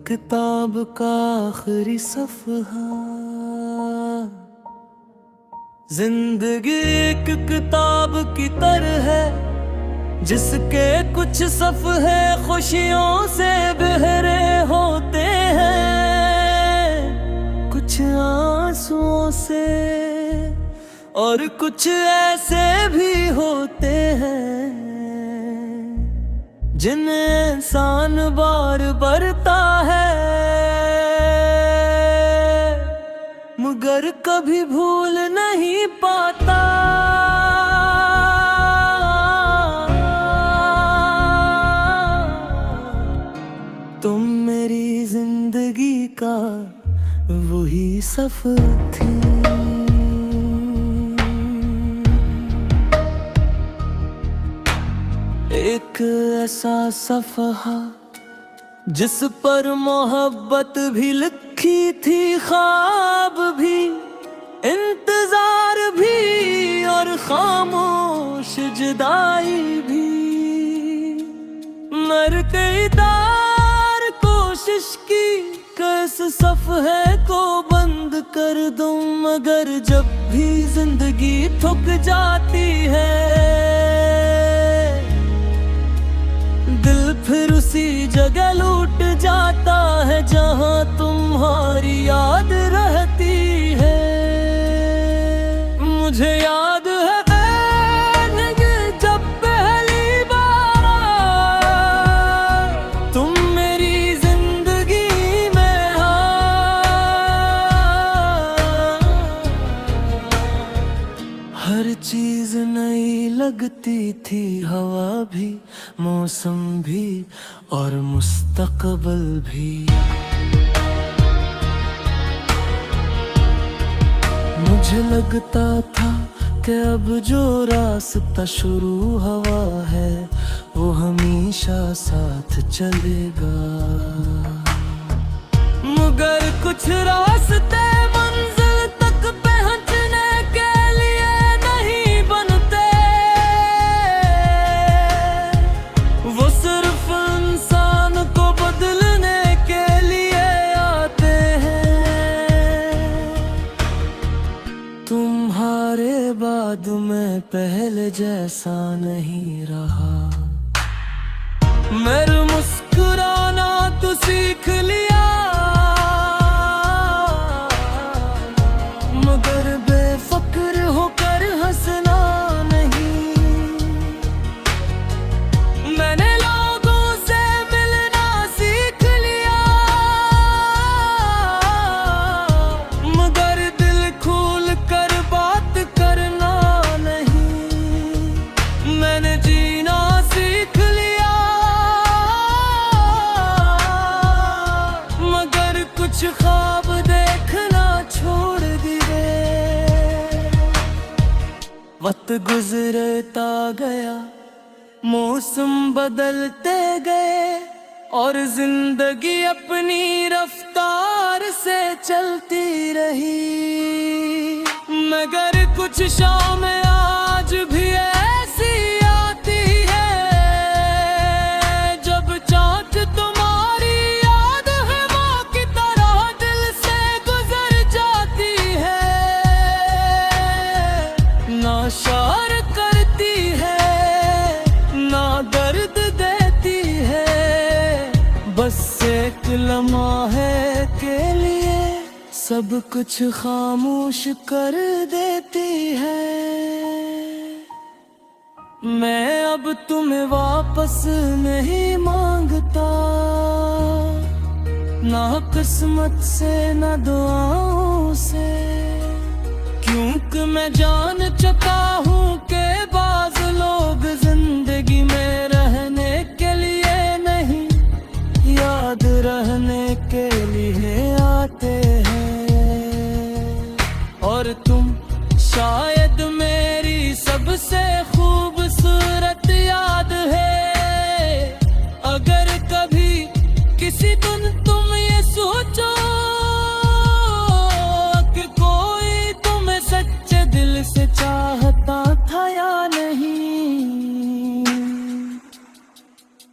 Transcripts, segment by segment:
किताब का आखिरी सफ़हा। जिंदगी एक किताब की तरह है, जिसके कुछ सफ़हे खुशियों से बहरे होते हैं, कुछ आंसुओं से, और कुछ ऐसे भी होते हैं जिन्हें इंसान बार बरता है, मगर कभी भूल नहीं पाता। तुम मेरी जिंदगी का वही सफर थी। एक ऐसा सफ़हा जिस पर मोहब्बत भी लिखी थी, ख्वाब भी, इंतजार भी, और खामोश जुदाई भी। मर गई तार कोशिश की कैस सफ़हे को बंद कर दूं, मगर जब भी जिंदगी थक जाती है, दिल फिर उसी जगह लौट जाता है जहां तुम्हारी याद रहती है। मुझे याद है जब पहली बार तुम मेरी जिंदगी में हर चीज नई लगती थी, हवा भी, मौसम भी, और मुस्तकबल भी। मुझे लगता था कि अब जो रास्ता शुरू हुआ है वो हमेशा साथ चलेगा, मगर कुछ रास्ते मंजिल तक पहुंचने के लिए नहीं बनते, वो सिर्फ इंसान को बदलने के लिए आते हैं। तुम्हारे बाद मैं पहले जैसा नहीं रहा, मेरे मुस्कुराना तो सीख लिया, मगर बेफिक्र होकर हंसना नहीं। मैंने लोगों से मिलना सीख लिया, मगर दिल खोल कर बात करना नहीं। मैंने जीना सीख लिया, मगर कुछ ख्वाब देखना छोड़ दिए। वक्त गुजरता गया, मौसम बदलते गए, और जिंदगी अपनी रफ्तार से चलती रही, मगर कुछ शामें आज भी ऐसी आती है जब चाँद तुम्हारी याद है माँ की तरह दिल से गुजर जाती है। ना शार करती है, ना दर्द देती है, बस एक लम्हे के लिए सब कुछ खामोश कर देती है। मैं अब तुम्हें वापस नहीं मांगता, ना किस्मत से ना दुआओं से, क्योंकि मैं जान चुका हूँ कि बाज़ लोग जिंदगी में रहने के लिए नहीं, याद रहने के लिए आते हैं। और तुम शायद मेरी सबसे खूबसूरत याद है, अगर कभी किसी दिन तुम ये सोचो कि कोई तुम्हें सच्चे दिल से चाहता था या नहीं,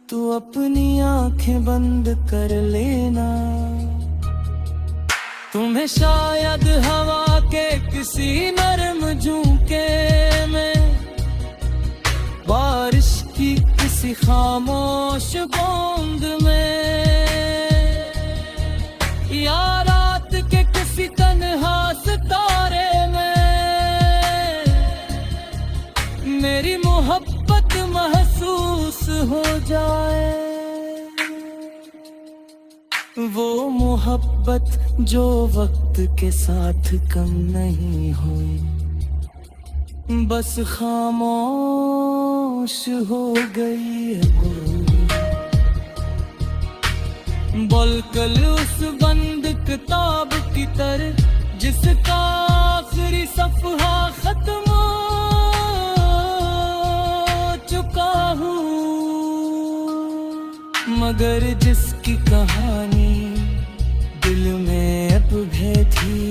तो अपनी आंखें बंद कर लेना। तुम्हें शायद हवा के किसी नरम झोंके में, बारिश की किसी खामोश बूंद में, या रात के किसी तन्हा सितारे में मेरी मोहब्बत महसूस हो जाए। वो मोहब्बत जो वक्त के साथ कम नहीं हुई, बस खामोश हो गई है पूरी। बलकल उस बंद किताब की तरह जिसका आखिरी सफ़हा खत्म हो चुका हूँ, मगर जिसकी कहानी दिल में अब भी थी